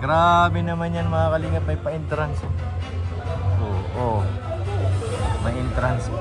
Grabe naman yan mga kalingap, may pa-entrance. Oo, may entrance.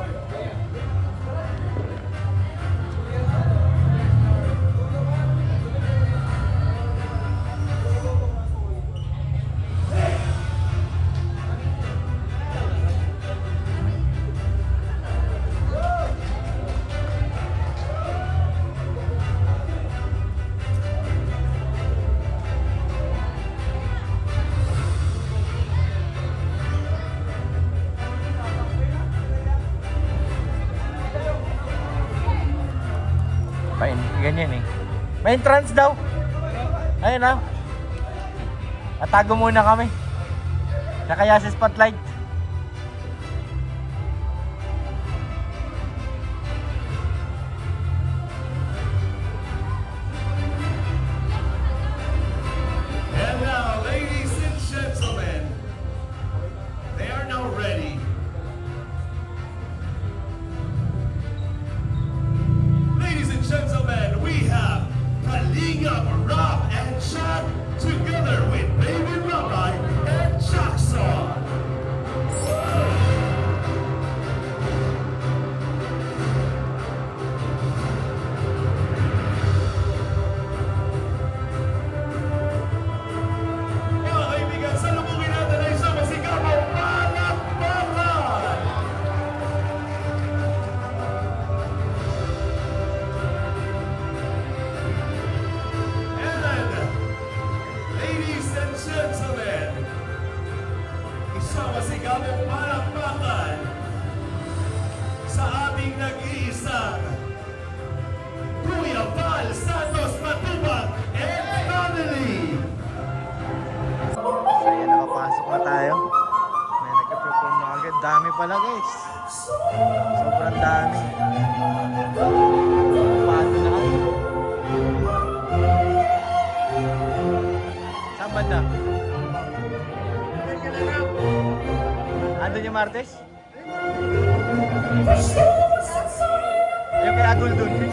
Ganyan eh. May entrance daw. Ayun na. Atago muna kami. Nakaya sa spotlight. And now, ladies and gentlemen, they are now ready. Ladies and gentlemen, we have Kalingap, Rob, and Chad together with Baby Rabbi and Jackson. Mga kaibigan, salubungin natin ang isang masigabong palakpakan! And ladies and gentlemen, isang masigabong palakpakan sa ating nag-iisang Kuya Val Santos Matubang and family! So yan, nakapasok na tayo. May nagka-perform na agad. Dami pala guys. Sobrang dami. Paano na kami? Saan banda? Andun yung Martes? Yung kay Adul dun. Yung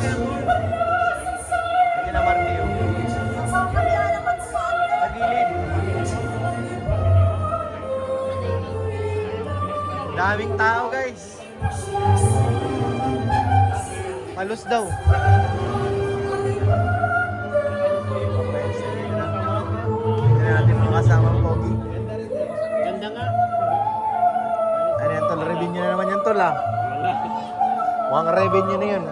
na Martio. Pagilid. Daming tao guys. Palos daw. Tignan natin mga kasamang pogi. Ganda nga. Ano yan tol? Revenue na naman yan tol ah. Mukhang revenue na yun.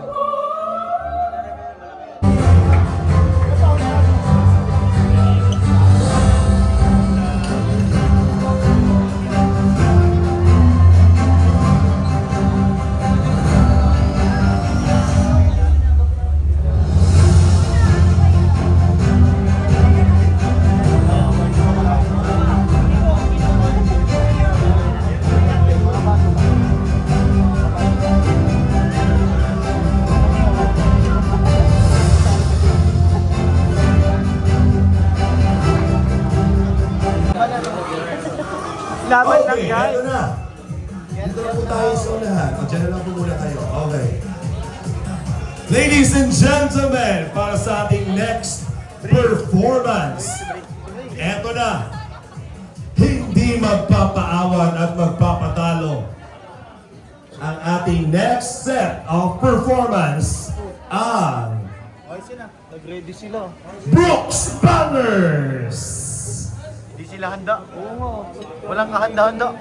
Laban lang guys. Ito na. Dito na po tayo sa unahan. Diyan na lang po muna tayo. Okay. Ladies and gentlemen, para sa ating next performance, eto na. Hindi magpapaawan at magpapatalo. Ang ating next set of performance ang Okay sila. Nag-ready sila. Brooks Bangers! Hindi sila handa. Oo nga. Walang kahanda-handa.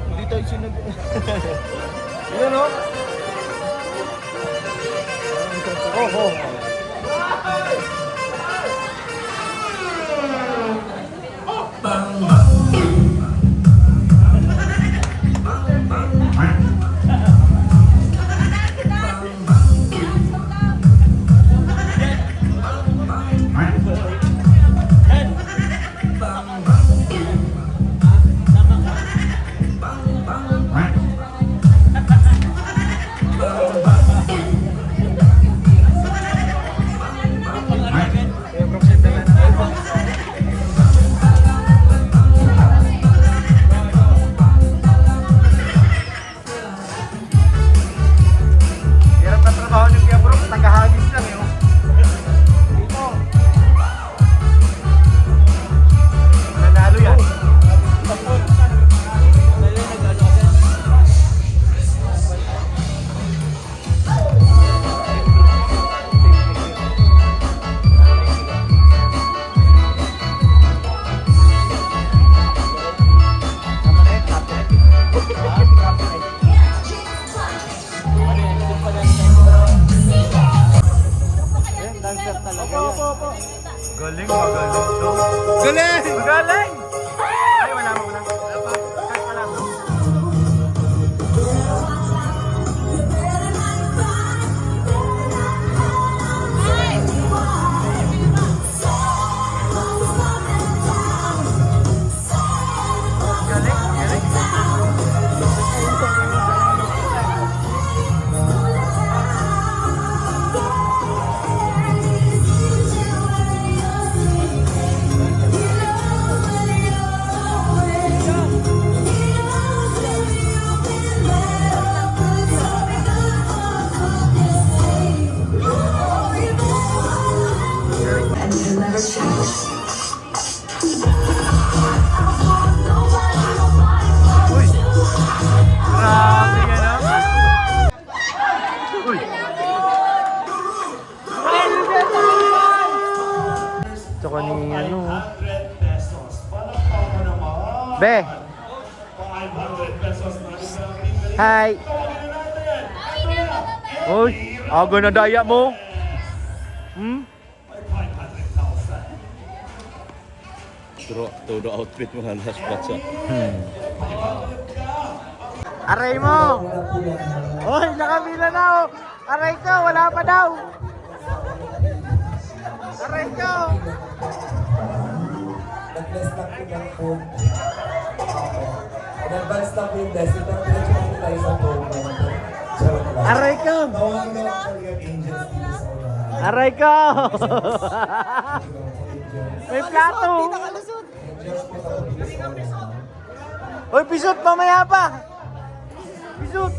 Hindi tayo sinag... Yun o. Oh. Galing! Ay, wala mo na. Wala pa. Start pa lang. Galing, galing. Uy! Grabe yan ah! Uy! Tsaka ni ano... 500 pesos. Palakpakan naman. Be! 500 pesos na rin. Hi! Tawagin na natin. Ito na. Uy! Aga na daya mo! Hmm? May 500,000. Todo outfit mga last batch ah. Aray mo! Uy! Nakabila na oh! Aray ko! Wala pa daw! Aray ko! Nag-bless lang po ng phone. In-advance lang po yung blessing. Nag-bless lang po tayo sa phone. Charot lang. Aray ko! Tawagin na ako yung angels dito sa unahan. Aray ko! May plato! Angels po tayo dito sa unahan. Uy! Pisot! Mamaya pa! Pisot!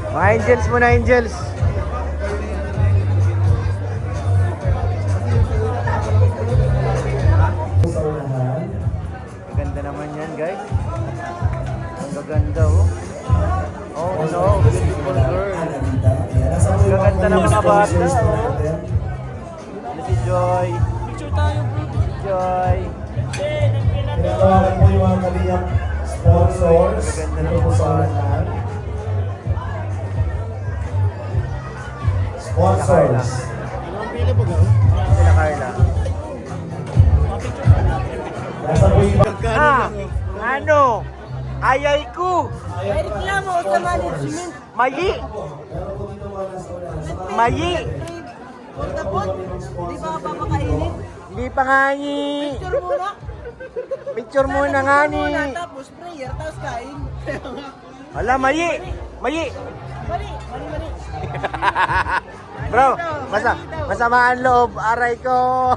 Mga angels muna, angels. Sa unahan. Ganda naman yan, guys. Ang gaganda, oh. Oh, no. Beautiful girl. Anita. Ayan. Nasa po yung Gaganda ng mga bata, sponsors oh. natin. Ano si Joy? Picture tayo, bro. Joy. Tinatawagan po yung mga kanilang sponsors. Gaganda Dito ng po mga sa bata. unahan. Sponsors. Sila Carla. Nasa po yung Ah! Ano? Ayay ko! May reklamo sa management. Mayi! meron po dito mga nasa unahan. Mayi! Portapon, di ba ka papakainin? Hindi pa nga ni. Picture muna. Picture muna nga ni. Muna, tapos prayer, tapos kain. Wala, mayi! Mayi! Mali, mali, mali. Bro, masamaan loob, aray ko.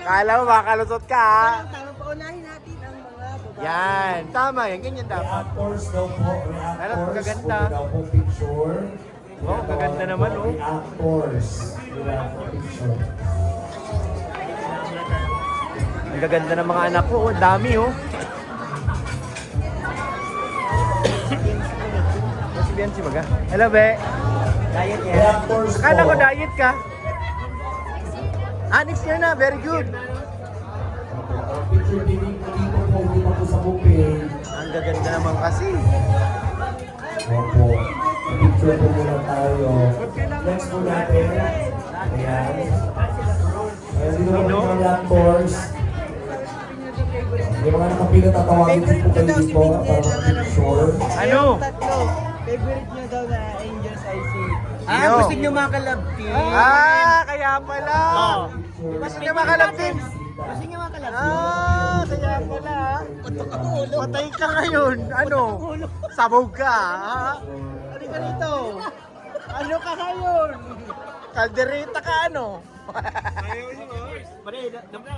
Kala mo makalusot ka ha? Tama, paunahin natin ang mga babae. Yan, tama yan, ganyan dapat. Reactors daw po. Ano, Reactors. kaganda. Pwede daw po picture. Oh, kaganda naman, oh. Reactors. Reactor picture. Ang gaganda ng mga anak ko, oh. Dami oh. Si Bianci baga? Hello, be. Diet yan. Reactors po. Akala ko diet ka. Ah, next year na. Very good. Picture dito po. Hindi pa po sa buffet. Ang gaganda naman kasi. Opo. Picture po muna tayo. Next po natin. Ayan. Ayan, dito po yung mga reactors. Yung mga nakapila tatawagin din po kayo dito para mag-picture. Ano? Tatlo. Favorite nyo daw na Angels IC. Yo. Gusto nyo makalabti. Kaya pala. Gusto niya makalabtin. Gusto nyo makalabti. Kaya pala. Patay ka ngayon. Ano? Sabog ka, ha? Ano ka rito? Ano ka ngayon? Kaldereta ka, ano?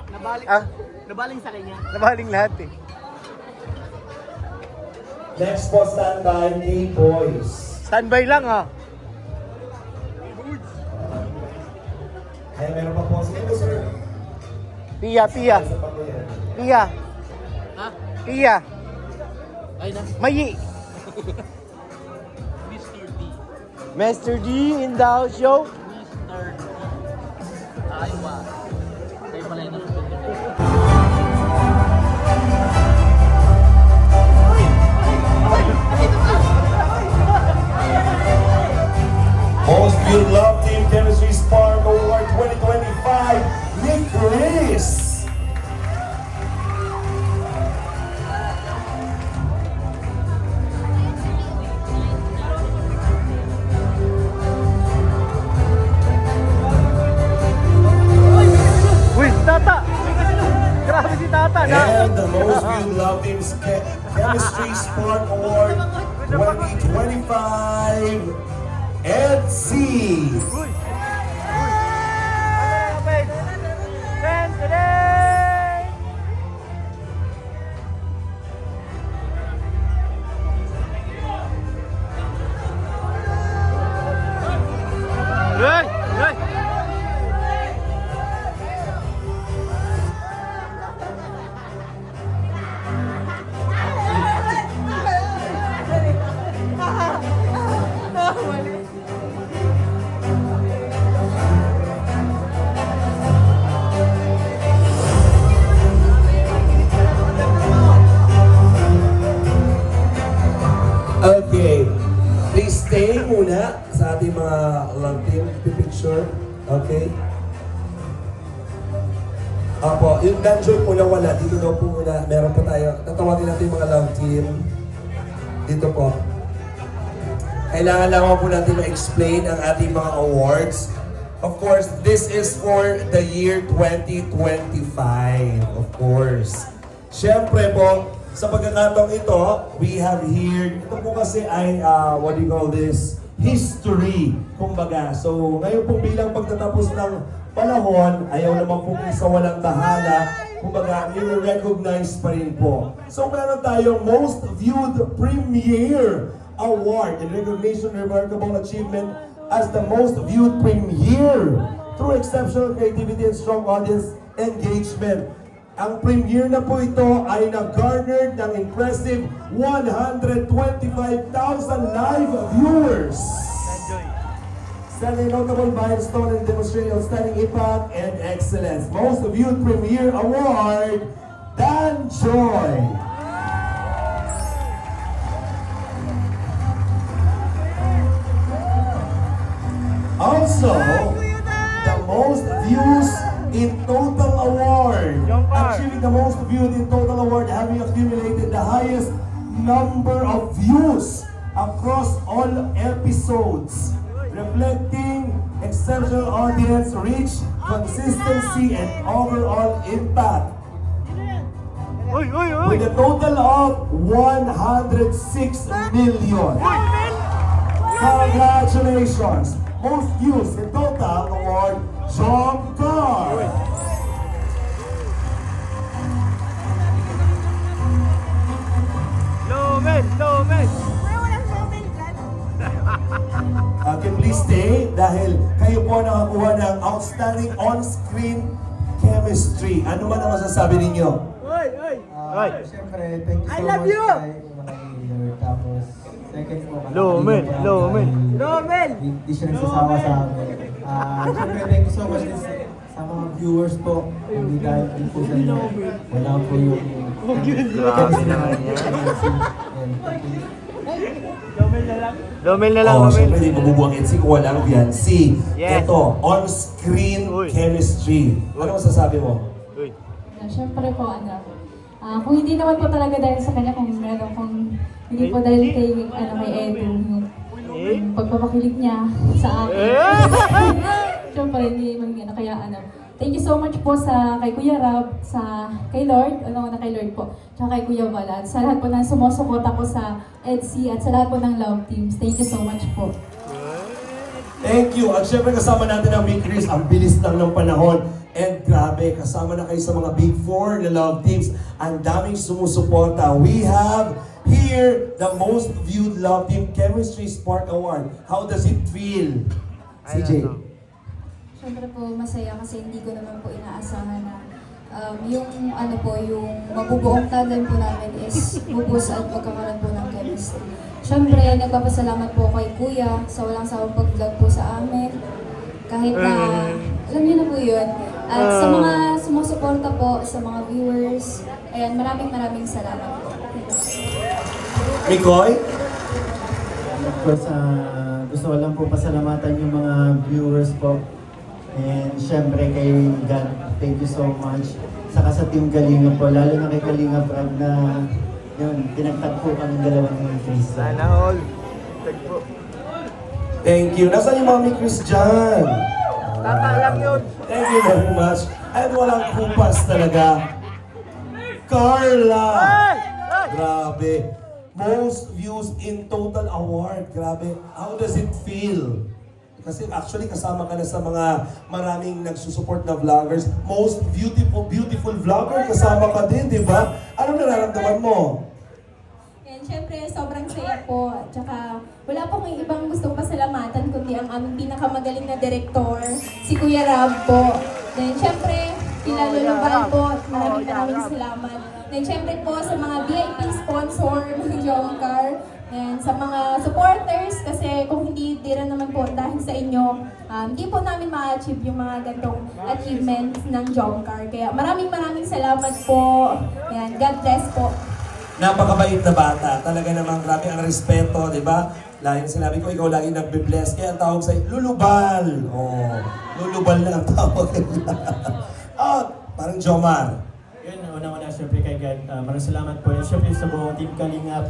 Nabaling, Ah, nabaling sa kanya. nabaling lahat eh. Next po, standby, K-Boys. Standby lang, ha? Ay, meron pa po. Sige, sir. Pia. Isa pa po yan. Pia. Ha? Pia. Ay na. Mayi. Mr. D. Mr. D in the house show. Mr. D. Ay, ba? Kayo pala yun ang Chemistry Spark Award 2025, EDC. Okay. Please stay muna sa ating mga love team picture. Okay? Apo, yung Danjoy po na wala, dito daw po muna. Meron po tayo. Tatawagin natin yung mga love team. Dito po. Kailangan lang po natin ma-explain ang ating mga awards. Of course, this is for the year 2025. Of course. Siyempre po, sa pagkakataong ito, we have here, ito po kasi ay, what do you call this? History, kumbaga. So, ngayon po bilang pagtatapos ng panahon, ayaw naman po isa walang bahala, kumbaga, i-recognize pa rin po. So, meron tayong Most Viewed Premiere Award in recognition of remarkable achievement as the most viewed premiere through exceptional creativity and strong audience engagement. Ang premiere na po ito ay nag-garnered ng impressive 125,000 live viewers. Setting a notable milestone and demonstrating outstanding impact and excellence. Most viewed premiere award, Dan Joy. Also, the most views in total award. Achieving the most viewed in total award, having accumulated the highest number of views across all episodes, reflecting exceptional audience reach, consistency, and overall impact. With a total of 106 million. Congratulations! Most views in total award, John Carr. Okay, please stay dahil kayo po nakakuha ng outstanding on-screen chemistry. Ano man ang masasabi ninyo? Siyempre, thank you so much kay mga leader. Tapos, second po, Lomen. Hindi siya nagsasawa sa amin. Siyempre, thank you so much din sa mga viewers po. Hindi dahil din po sa inyo. Wala po yung... Grabe naman yan. Lumil na lang, Oh, lumil. siyempre di mabubuang NC kung walang Viancy. Yes. Ito, on-screen Uy. chemistry. Ano masasabi mo? Siyempre po, kung hindi naman po talaga dahil sa kanya, kung hindi po dahil kay Edu, yung pagpapakilig niya sa akin. Siyempre, hindi magiging kaya thank you so much po kay Kuya Rab, kay Lord, kay Lord po, tsaka kay Kuya Val, at sa lahat po ng sumusuporta po sa EDC at sa lahat po ng love teams. Thank you so much po. Thank you. At syempre kasama natin ang Big Chris. Ang bilis lang ng panahon. And grabe, kasama na kayo sa mga Big Four na love teams. Ang daming sumusuporta. We have here the most viewed love team Chemistry Spark Award. How does it feel? CJ? Siyempre po masaya kasi hindi ko naman po inaasahan na yung yung mabubuong tandem po namin is bubus at magkakaroon po ng chemistry. Siyempre, nagpapasalamat po kay Kuya sa walang sawang pag-vlog po sa amin. Kahit na, alam niyo na po yun. At sa mga sumusuporta po, sa mga viewers, ayan, maraming salamat po. Mikoy? Of course, gusto ko lang po pasalamatan yung mga viewers po. And syempre kay God, thank you so much. Saka sa Team Kalinga po, lalo na kay Kalinga Brad na yun, tinagtagpo kami dalawa ng Chris. Sana all. Tagpo. Thank you. Nasaan yung Mami Chris dyan? Tata lang yun. Thank you very much. At walang kupas talaga. Carla! Grabe. Most views in total award. Grabe. How does it feel? Kasi actually kasama ka na sa mga maraming nagsusupport na vloggers. Most beautiful vlogger, kasama ka din, di ba? Anong nararamdaman mo? And syempre, sobrang saya po. Tsaka, wala po kong ibang gustong pasalamatan kundi ang aming pinakamagaling na direktor, si Kuya Rab po. Then syempre, kila Lolo Bal po, maraming salamat. Then syempre po sa mga VIP sponsor ng Jomcar. And sa mga supporters, kasi kung hindi rin naman po dahil sa inyo, hindi po namin ma-achieve yung mga gantong achievements ng Jomcar. Kaya maraming salamat po. Yan, God bless po. Napakabait na bata. Talaga namang grabe ang respeto, di ba? Laging sinabi ko, ikaw lagi nagbe-bless. Kaya ang tawag sa'yo, Lulubal. Oh, Lulubal na ang tawag. Parang Jomar. Yun, unang-una syempre kay God. Maraming salamat po. Syempre sa buong team Kalingap.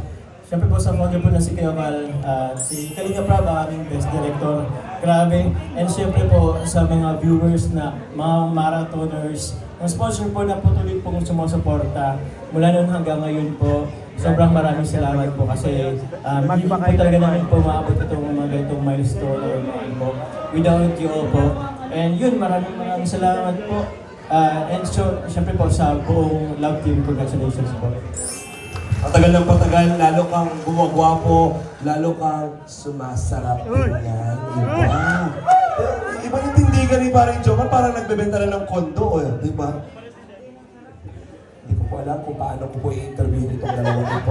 Syempre po sa founder po na si Kuya Val, si Kalingap Rab, ang aming best director. Grabe. And syempre po sa mga viewers na mga marathoners, ang sponsor po na patuloy pong sumusuporta mula noon hanggang ngayon po. Sobrang maraming salamat po kasi hindi po talaga namin po maabot itong mga ganitong milestone or mga po. Without you all po. And yun, maraming salamat po. And so, syempre po sa buong love team, congratulations po. Patagal ng patagal, lalo kang gumagwapo, lalo kang sumasarap. Yan, iba. Iba yung tindigan ni parang Jomar, parang nagbebenta na ng kondo, di ba? Hindi ko po alam kung paano ko po i-interview itong dalawang ito.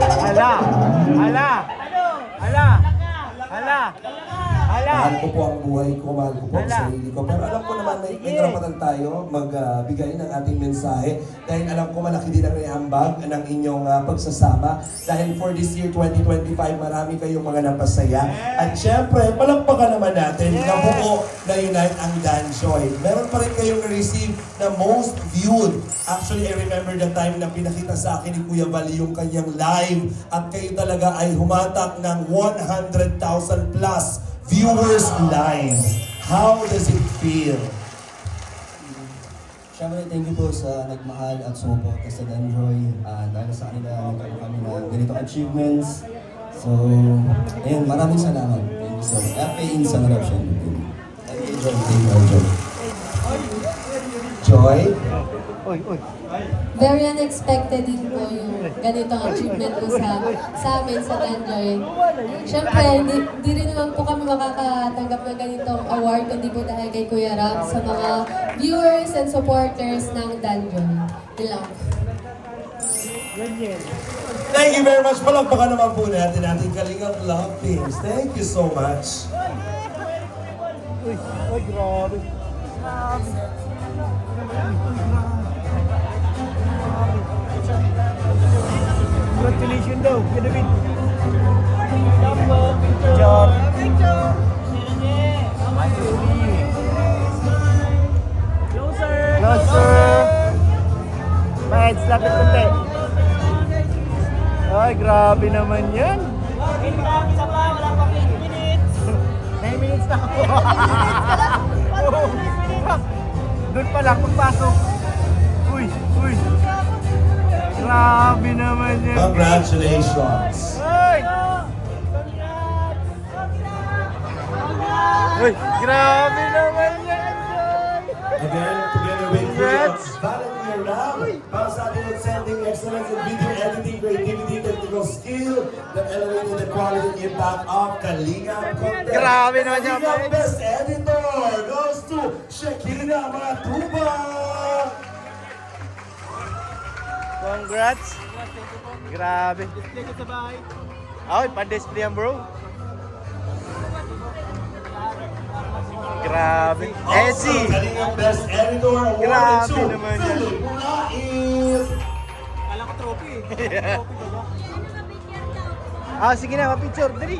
Mahal ko po ang buhay ko, mahal ko po ang sarili ko. Pero alam ko naman, may karapatan tayo magbigay ng ating mensahe. Dahil alam ko malaki din ang iambag ng inyong pagsasama. Dahil for this year 2025, marami kayong mga napasaya. At syempre, palakpakan naman natin na buo na unite ang Danjoy. Meron pa rin kayong receive na most viewed. Actually, I remember the time na pinakita sa akin ni Kuya Val yung kanyang live. At kayo talaga ay humatak ng 100,000 plus viewers live. How does it feel? Siyempre, thank you po sa nagmahal at sumuporta sa Danjoy. Dahil sa kanila, nagkaroon kami ng ganitong achievements. So, ayun, maraming salamat. Thank you so much. FA in Summer Option. Enjoy. Joy? Very unexpected din po yung ganitong achievement po sa amin sa Danjoy. Siyempre, hindi rin naman po kami makakatanggap ng ganitong award kundi po dahil kay Kuya Rab sa mga viewers and supporters ng Danjoy. Ilang. Thank you very much. Palakpakan naman po natin ating Kalingap Love Teams. Thank you so much. Ay, grabe. Congratulations daw, Kuya David. Picture. Closer. Mads, lapit kunti. Ay, grabe naman yan. Isa pa, wala pang 8 minutes. 9 minutes na ako. Doon pa lang, pagpasok. Uy. Grabe naman yan. Congratulations. Uy, grabe naman yan. Again, together with Volunteer Rab, para sa ating outstanding excellence in video editing, creativity, technical skill that elevated the quality and impact of Kalingap content. Grabe naman yan, Kalingap Best Editor goes to Shakira Matuba. Congrats. Grabe. Display ko sa bahay. Ay, pan-display yan, bro. Grabe. Easy. Kalingap Best Editor awarded Grabe to naman yan. Philip Bulait. Kala ko trophy. Sige na, ma-picture. Dali.